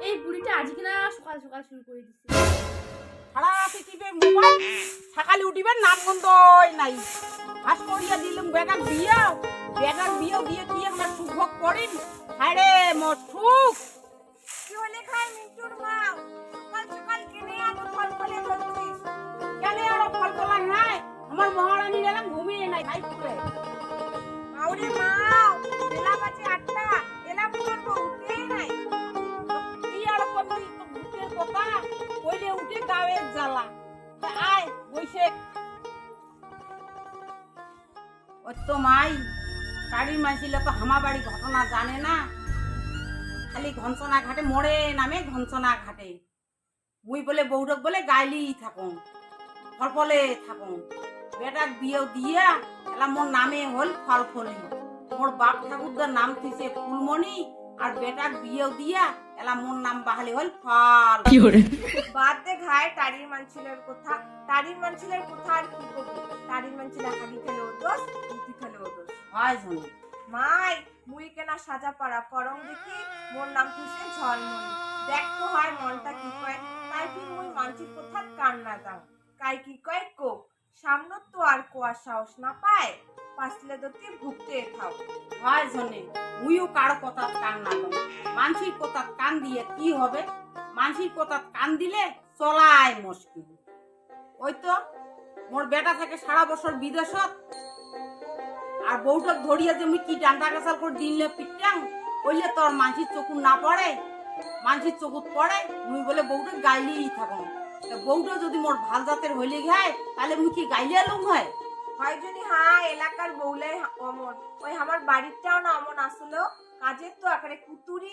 এই বুড়িটা আজকে না সকাল সকাল শুরু করে দিচ্ছে। সারা রাতে টিপে মোবাইল, সকালে উঠিবে নাম গন্ধই নাই। হাস করিয়া দিলাম বেটার বিয়ে দিয়ে কি আমরা সুখ ভোগ করিম। আরে মোর সুখ কি হলে খায় মিন্টুর মা? সকাল সকাল কেনে এত ফল ফলে ধরছিস? কেন আরো ফল তোলা নাই? আমার মহারানী গেলাম ঘুমিয়ে নাই ভাই পুরে। মাউরে মা, বেলা বাজে 8টা, এলা পুরো উঠেই নাই। কি আর করবি তো ভূতের কথা কইলে উঠে গায়ের জ্বালা। আয় বইসে ও তো মাই বাড়ির মাইছিল তো হামা বাড়ি ঘটনা জানে না, খালি ঘঞ্চনা ঘাটে মোড়ে নামে ঘঞ্চনা ঘাটে। মুই বলে বৌরক বলে গাইলি থাকুন ফলফলে থাকুন। বেটাক বিয়ে দিয়া এলা মোর নামে হল ফলফলি। মোর বাপ ঠাকুরদার নাম থিছে ফুলমণি, আর বেটাক বিয়ে দিয়া এলা মোর নাম বাহালি হল ফল। বাদ দে ঘায় টাড়ির মানছিলের কথা। টাড়ির মানছিলের কথা আর কি করবি? টাড়ির মানছিলা হাগি খেলে ও দোষ, রুটি খেলে ও দোষ। হয় জানি মাই মুই কেনা সাজা পাড়া করং দেখি মোর নাম খুশে ঝলমনি। দেখ তো হয় মনটা কি কয়। তাই ফির মুই মানছির কথা কান না দাও। কাই কি কয় কোক। সামনত তো আর কোয়ার সাহস না পায়। পাসলে দতি ভুগতে খাও। হয় জানি মুইও কারো কথা কান না দাও। মানসির কথা কান দিয়ে কি হবে? মানসির কথা কান দিলে চলাই মুশকিল। ওই তো মোর বেটা থাকে সারা বছর বিদেশত, আর বউটা ধরিয়া যে মুই কি ডান্ডা কাছাল করে দিনলে পিটাং ওইলে তোর মানসির চকুর না পড়ে, মানসির চকুত পড়ে। মুই বলে বউটা গাইলেই থাকো। বউটা যদি মোর ভাল জাতের হইলে গায় তাহলে মুই কি গাইলে এলুম হয়? হয় যদি হ্যাঁ এলাকার বউলাই অমন। ওই আমার বাড়িরটাও না অমন আসলো। কাজের তো আকারে কুতুরি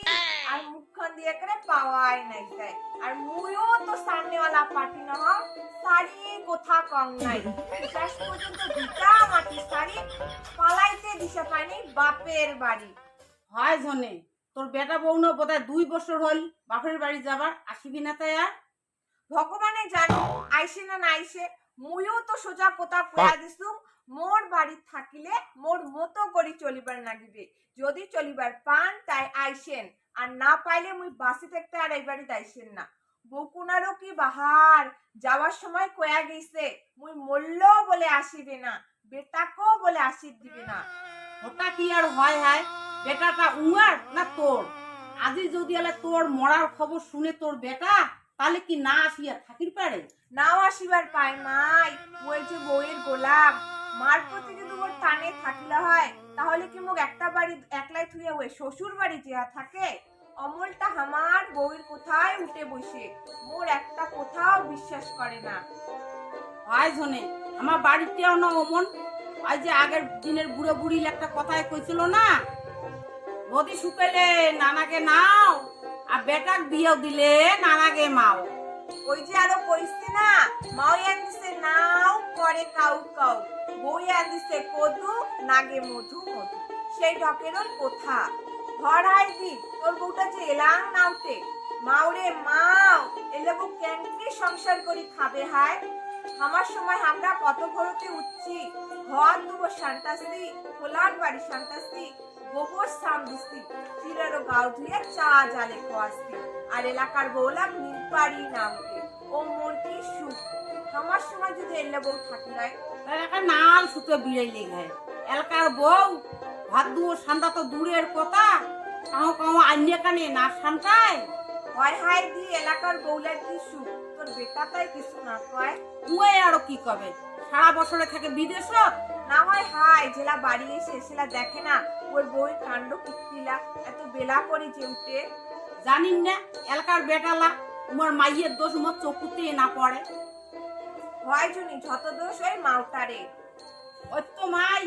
আর মুখখান দিয়ে আকারে পাওয়াই নাই যায়। আর মুইও তো সামনেওয়ালা পার্টি না হও। শাড়ি কোথা কম নাই। শেষ পর্যন্ত ভিটা মাটি শাড়ি পালাইতে দিশা পাইনি বাপের বাড়ি। হয় জনে তোর বেটা বউ না বোধহয় 2 বছর হল বাপের বাড়ি যাবার, আসিবি না তাই আর? ভগবানে জানো আইসে না নাইসে। মুইও তো সোজা কথা কয়া দিছু মোর বাড়ি থাকিলে মোর মতো করি চলিবার নাগিবে। যদি চলিবার পান তাই আইসেন, আর না পাইলে মুই বাসি থাকতে আর এই বাড়ি আইসেন না। বকুনারও কি বাহার যাওয়ার সময় কয়া গেছে মুই মল্ল বলে আসিবে না, বেটাকেও বলে আসিত দিবে না। ওটা কি আর হয়? হয় বেটাটা উয়ার না তোর? আজি যদি এলে তোর মরার খবর শুনে তোর বেটা তাহলে কি না আসিয়া থাকির পারে? নাও আসিবার পায় মাই। ওই যে বউয়ের গোলাম, মার প্রতি যদি ওর টানে থাকিলা হয় তাহলে কি মোক একটা বাড়ি একলাই থুইয়া ওই শ্বশুর বাড়ি যেয়া থাকে? অমলটা আমার বউয়ের কোথায় উঠে বসে, মোর একটা কোথাও বিশ্বাস করে না। হয় জনে আমার বাড়িতেও না অমন। ওই যে আগের দিনের বুড়ো বুড়ি একটা কথায় কইছিল না, নদী শুকাইলে নানাকে নাও আর বেটাক বিয়েও দিলে নানাকে মাও। ওই যে আরো কইছে না, মাও আনদিছে নাও করে কাউ কাউ, বউ আনদিছে কদু নাগে মধু মধু। সেই ঢকেরও কথা। ঘর হাই দি তোর বউটা যে এলাং নাওতে। মাওরে মাও এলে বউ কেন্দ্রে সংসার করি খাবে হায়। আমার সময় আমরা কত ঘরতে উঠছি, ঘর দুবো শান্তাসি, খোলার বাড়ি শান্তাসি, গোবর সাম দিছি, চিলেরও গাও ধুয়ে চা জালে খোয়াসি। আর এলাকার বউলা মিনপাড়ি নামতে। ও মোর কি সুখ। আমার সময় যদি এলে বউ থাকিলাই একটা নাল সুতো বিড়াইলে গায়ে এলাকার বউ ভাত দুও সান্তা তো দূরের কথা, কাউ কাউ আন্যে কানে না সান্তায়। হয় হাই দি এলাকার বউলার কি সুখ, তোর বেটা তাই কিছু না কয়। তুই আরো কি কবে সারা বছরে থাকে বিদেশত? না হয় হাই জেলা বাড়ি এসে সেলা দেখে না ওর বউয়ের কাণ্ড কুত্তিলা এত বেলা করে যে উঠে। জানিন না এলাকার বেটালা তোমার মাইয়ের দোষ মোর চকুতে না পড়ে। হয় জনি যত দোষ ওই মাউটারে। ওই তো মাই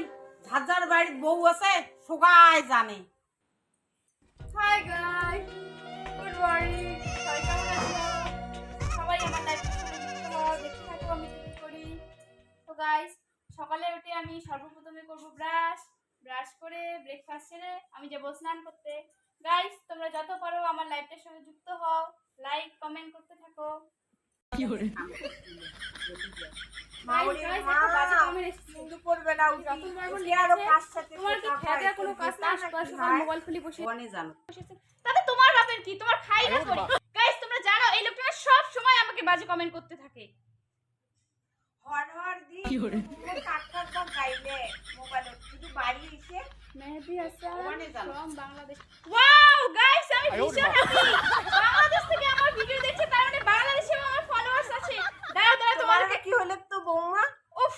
ঝাঁঝার বাড়ির বউ আছে সবাই জানে। Hi guys, good morning. সবাই কেমন আছো? সবাই আমার লাইফে যুক্ত হও, দেখতে থাকো আমি কি করি। তো গাইস, সকালে উঠে আমি সর্বপ্রথমে করব ব্রাশ করে ব্রেকফাস্ট সেরে আমি যাব স্নান করতে। গাইস, তোমরা যত পারো আমার লাইফটার সঙ্গে যুক্ত হও, লাইক কমেন্ট করতে থাকো। মাউরে গাইস, মা একটা বাজে কমেন্ট এসেছে। কিন্তু করবে না উঠি যত পারবো উঠি আরো কাজ সাথে তোমার কি খেতে কোনো কাজ না, সকাল সকাল মোবাইল খুলে বসে জানো বসেছে, তাতে তোমার বাপের বলেন কি তোমার খাই না করি গাইস তোমরা জানো এই লোকটা না সব সময় আমাকে বাজে কমেন্ট করতে থাকে হর হর দি কাক কাক বা গাইলে মোবাইলত শুধু বাড়ি এসে মেহেদি হাসান ওখানে জানো। from বাংলাদেশ ওয়াও গাইস আমি ভীষণ হ্যাপি বাংলাদেশ থেকে আমার ভিডিও দেখছে তার মানে বাংলাদেশে আমার ফলোয়ার্স আছে দাঁড়াও দাঁড়াও তোমার তোমার কি হলো তো বৌমা উফ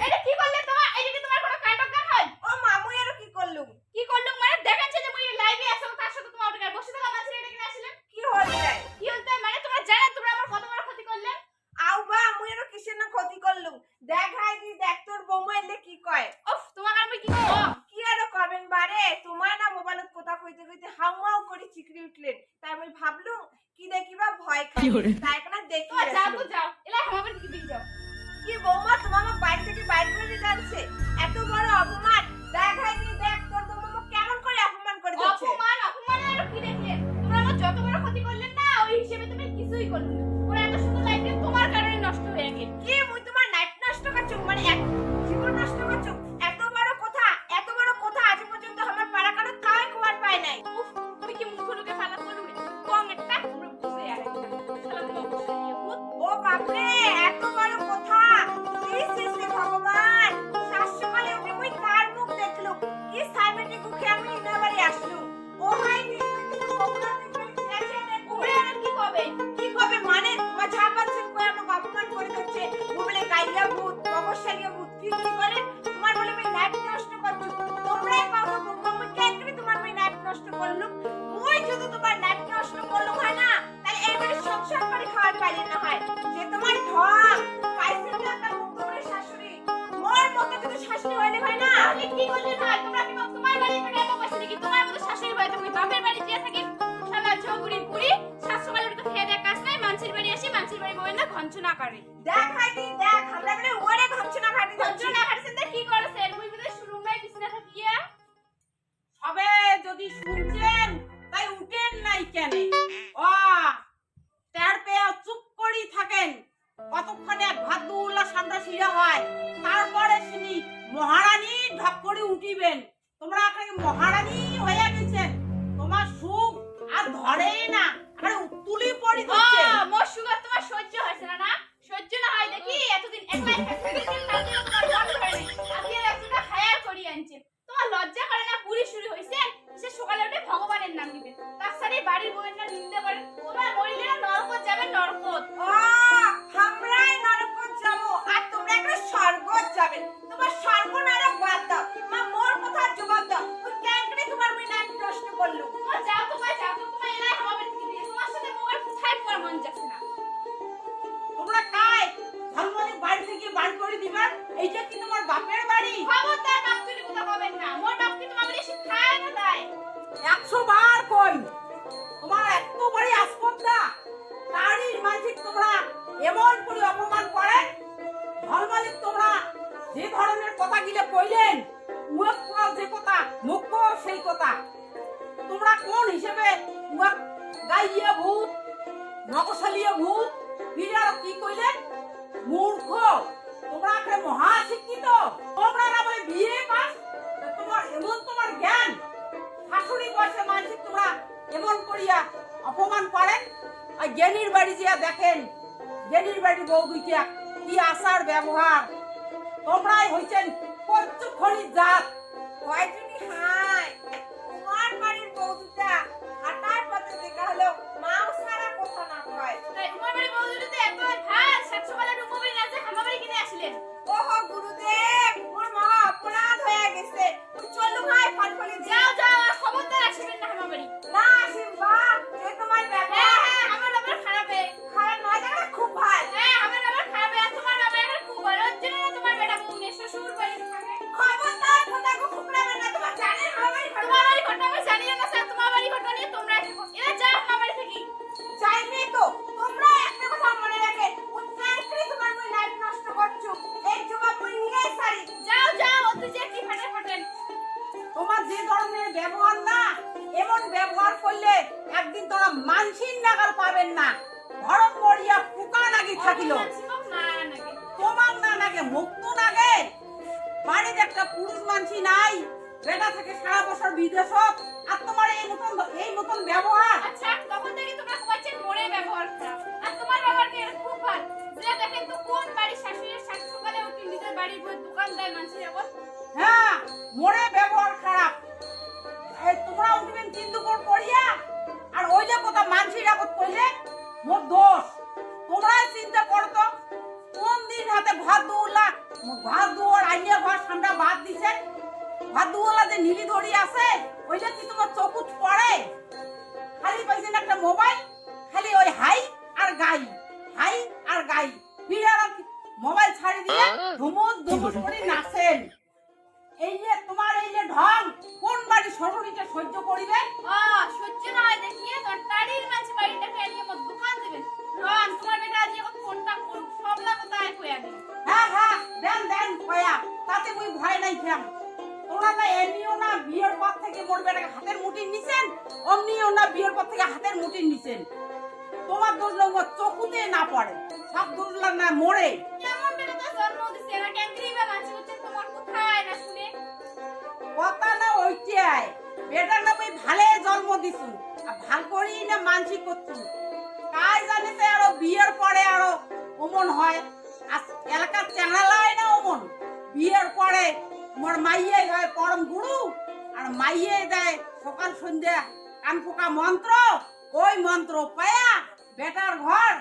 এটা কি করলে তোমার এটা কি তোমার কোনো কাণ্ড জ্ঞান হয় ও মামু এর কি করলুম কি করলুম মানে দেখাচ্ছে যে মুই লাইভে আছো তার সাথে তোমার ওটা বসে থাকা মাঝে এটা কিনে আসলেন কি হল যায় কি হলতে মানে তোমরা জানো তোমরা আমার কত বড় ক্ষতি করলে আউ বা আমু এর কিসের না ক্ষতি করলুম দেখ হাই দি দেখ তোর বৌমা এলে কি কয় উফ তোমার আর মুই কি করব কি আর কবেন বারে তোমার না মোবাইলত কথা কইতে কইতে হাউমাউ করে চিকরি উঠলেন তাই আমি ভাবলুম কি দেখিবা ভয় খাই তাই কেন দেখি তো যাও তো যাও এলা আমার দিকে দিকে যাও কি বৌমা তোমার আমার বাড়ি থেকে বাইরে করে যাচ্ছে এত বড় অপমান দেখ হাই দি দেখ তোর বৌমা কেমন করে অপমান করে যাচ্ছে অপমান আর কি দেখলে তোমরা আমার যত বড় ক্ষতি করলেন না ওই হিসেবে তুমি কিছুই করলে না ওরা এত সুন্দর লাইফে তোমার কারণে নষ্ট হয়ে গেল কি মুই তোমার নাইট নষ্ট করছো মানে এক জীবন নষ্ট করছো এত বড় কথা আজ পর্যন্ত আমার পাড়া কারো কাই খবর পায় নাই উফ তুমি কি মুখ লোকে ফালা করলে কম একটা তোমরা বুঝে আর শালা তুমি অবশ্যই ভূত ও বাপরে এত বড় কথা সে ভগবান সাত সকালে উঠে মুই কার মুখ দেখলুম কি সাইমেন্টে গুখে আমি ইনা বাড়ি আসলুম ও হাই নি তুমি বগুড়া থেকে এসে দেখো ওরে আর কি কবে কি কবে মানে মজা পাচ্ছেন কই আমাকে অপমান করে দিচ্ছে বলে গাইয়া ভূত অবশ্যই ভূত কি করে তোমার বলে আমি নাইট নষ্ট করছো তোমরাই পাও তো মুই কেন তোমার আমি নাইট নষ্ট করলুম মুই যদি তোমার নাইট নষ্ট করলুম হয় না তাহলে এবারে সংসার করে খাওয়ার পাইলে না হয় যে তোমার ঢং পাইছেন না একটা মুখরে শাশুড়ি মোর মতো যদি শাশুড়ি হইলে হয় না তাহলে কি করলে ভাই তোমরা কি তোমার বাড়ি থেকে এত বসে নাকি তোমার মতো শাশুড়ি বাড়ি তুমি বাপের বাড়ি যেয়ে থাকি শালা ঝগড়ি পুরি সাত সকালে উঠে তো খেয়ে দেয় কাজ নাই মানুষের বাড়ি আসি মানুষের বাড়ি বই না ঘঞ্চনা করে দেখাই দি দেখ আমরা মানে ওরে ঘঞ্চনা ঘাটি যাচ্ছি ঘঞ্চনা কাটছেন তো কি করেছেন মুই বিদেশ রুমে বিছনা থাকিয়া সবে যদি শুনছেন তাই উঠেন নাই কেন ও তার পেয়ে চুপ করি থাকেন কতক্ষণে ভাত দুলা সান্ডা শিরা হয় তারপরে শুনি মহারানী ঢক করে উঠিবেন তোমরা এখানে মহারানী হয়ে গেছেন তোমার সুখ আর ধরেই না আরে তুলি পড়ি দিচ্ছে মোর সুগার তোমার সহ্য হয়েছে না না সহ্য না হয় দেখি এতদিন একলা একলা থেকেছেন তার জন্য তোমার মন ধরে নাই আপনি আর একজনটা হায়ার করি আনছেন তোমার লজ্জা করে না পুরি শুরু হইছেন সে সকালে উঠে ভগবানের নাম নিবেন তার সাথে বাড়ির বউয়ের নাম নিতে পারেন তোমার মরিলে না নরকত যাবে নরকত ও আমরাই নরকত যাব আর তোমরা একটা স্বর্গত যাবে তোমার স্বর্গ নরক বাদ দাও মা মোর কথা জবাব দাও তুই কেন করে তোমার মিনা প্রশ্ন করলু তোমার যাও তোমার এলাই হবে থেকে দিয়ে তোমার সাথে মোবাইল কোথায় পর মন যাচ্ছে না তোমরা কাই ধর্মনি বাড়ি থেকে বাড়ি করে দিবেন এইটা কি তোমার বাপের বাড়ি খবরদার নাম তুলি কথা বলবেন না মোর বাপ কি তোমাকে এসে খায় না দেয় 100 বার কই তোমার এত বড় আসপত্তা তারই মাঝে তোমরা এমন করে অপমান করেন ধর্মালিক তোমরা যে ধরনের কথা গিলে কইলেন মুখ যে কথা মুখ সেই কথা তোমরা কোন হিসেবে মুখ গাইয়া ভূত নকশালিয়া ভূত বিরাট কি কইলেন মূর্খ তোমরা কে মহা শিক্ষিত তোমরা না বলে বিয়ে পাস তোমার এমন তোমার জ্ঞান শাশুড়ি বসে মাঝে তোমরা এমন করিয়া অপমান করেন আর জ্ঞানীর বাড়ি যা দেখেন জ্ঞানীর বাড়ি বউ দুইটা কি আচার ব্যবহার তোমরাই হইছেন কচ্ছপখড়ি জাত কয়জনই হাই তোমার বাড়ির বৌদিটা হাঁটার পথে দেখা হলো মাও সারা কথা না কয় তাই তোমার বাড়ি বউদিতে এত ভাত সাত সকালে রুমে না যে আমার বাড়ি কিনে আসলেন ওহো গুরুদেব মোর মহা অপরাধ হয়ে গেছে চলু ভাই ফলফলি যাও যাও আর খবরদার আসবেন না আমার বাড়ি না শিবা যে তোমার হ্যাঁ ব্যবহার হ্যাঁ আমার নাম্বার খারাপ খারাপ নয় জায়গা খুব ভালো হ্যাঁ আমার নাম্বার খারাপ আর তোমার নাম্বার খুব ভালো জন্য তোমার বেটা বউ নিয়ে শ্বশুর বাড়ি থাকে খবরদার কথা কো খুকড়াবে না তোমার জানেন আমার বাড়ি তোমার বাড়ি ঘটনা আমি জানি না স্যার তোমার বাড়ি ঘটনা নিয়ে তোমরা এরা যাও আমার বাড়ি থেকে যাইনি তো তোমরা একটা কথা মনে রাখে উত্তরাখণ্ডে তোমার মই লাইফ নষ্ট করছো এই জবাব মই নিয়ে সারি যাও যাও অত যে কি ফাটে ফাটেন তোমার যে ধরনের ব্যবহার না এমন ব্যবহার করলে একদিন তোরা মানসির নাগাল পাবেন না ধরম মরিয়া পোকা নাগি থাকিল না নাকি তোমার না নাগে মুক্ত নাগে বাড়িতে একটা পুরুষ মানসি নাই বেটা থেকে সারা বছর বিদেশত আর তোমার এই মতন ব্যবহার। আচ্ছা তখন থেকে তোমরা কইছেন মোরে ব্যবহার খারাপ আর তোমার ব্যবহার কি খুব ভালো। যে দেখেন তো কোন বাড়ির শাশুড়ির সাত সকালে উঠে নিজের বাড়ির বই দোকান দেয় মানুষের এখন। হ্যাঁ মোরে ব্যবহার খারাপ। এই তোমরা উঠবেন কিন্তু কোন পড়িয়া আর ওই যে কথা মানসির আগত কইলে মোর দোষ। তোমরাই চিন্তা করতো কোন দিন হাতে ঘর দুয়ার আইয়া ঘর সামনে বাদ দিছেন। ঘর দুয়ালা যে নীলি ধরি আছে ওইটা কি তোমার চকুত পড়ে? খালি পাইছেন একটা মোবাইল, খালি ওই হাই আর গাই, হাই আর গাই। বিড়াল মোবাইল ছাড়ি দিয়ে ধুমুস ধুমুস করে নাচেন। এই যে তোমার এই যে ঢং কোন বাড়ি শ্বশুরিটা সহ্য করিবে? সহ্য না হয় দেখিয়ে তোর তাড়ির মাঝে বাড়িটা খেয়ে নিয়ে মোর দোকান দেবেন। রন তোমার বেটা আজ এখন ফোনটা করুক সব লাগতায় কইয়া দিন। হ্যাঁ দেন কয়া তাতে মুই ভয় নাই খেম। তোমরা না এমনিও না বিয়ের পর থেকে মোর বেটাকে হাতের মুঠি নিছেন, অমনিও না বিয়ের পর থেকে হাতের মুঠি নিছেন। তোমার দোষ মোর চকুতে না পড়ে, সব দোষ না মোড়ে। কেমন বেটা তো জন্ম দিছে না ক্যাঙ্করি বা মাছি হচ্ছে তোমার কোথায় না শুনে। কথা না ওইটাই বেটা না মুই ভালে জন্ম দিছু আর ভাল করি না মানসি করছু। কাই জানিতে আরো বিয়ের পরে আরো অমন হয়। আর এলাকার চ্যাংড়ালাই না অমন বিয়ের পরে মোর মাইয়ে হয় পরম গুরু আর মাইয়ে দেয় সকাল সন্ধ্যা কান পোকা মন্ত্র। ওই মন্ত্র পায়া বেটার ঘর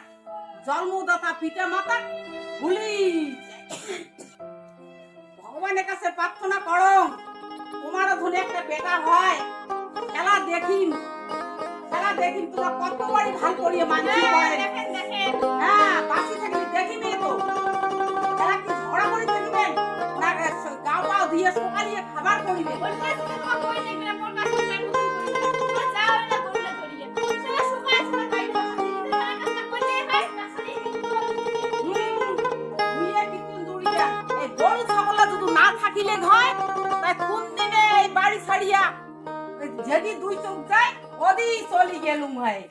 জন্মদাতা পিতা মাতা ভুলি। ভগবানের কাছে প্রার্থনা করো তোমারও ধরে একটা বেটা হয়। খেলা দেখিন তোমরা কত বাড়ি ভাল করিয়ে মানছি করে। দেখেন হ্যাঁ বাসি থাকলে দেখিবে তো খেলা কি ঝগড়া করে দেখিবেন না গাও দিয়ে সকালিয়ে খাবার করিবে। বলতে তোমার কই দেখবে মোর কাছে না তুমি যাও না দৌড়ে ধরিয়ে সেটা শুকায় শুকায় বাইরে তার কাছে কইলে হয় তাছাড়া মুইয়া কিন্তু দৌড়িয়া এই গরু ছাগল যদি না থাকিলে হয় তাই কোন দিনে এই বাড়ি ছাড়িয়া যদি দুই চোখ যায় ওদি চলি গেলুম হয়।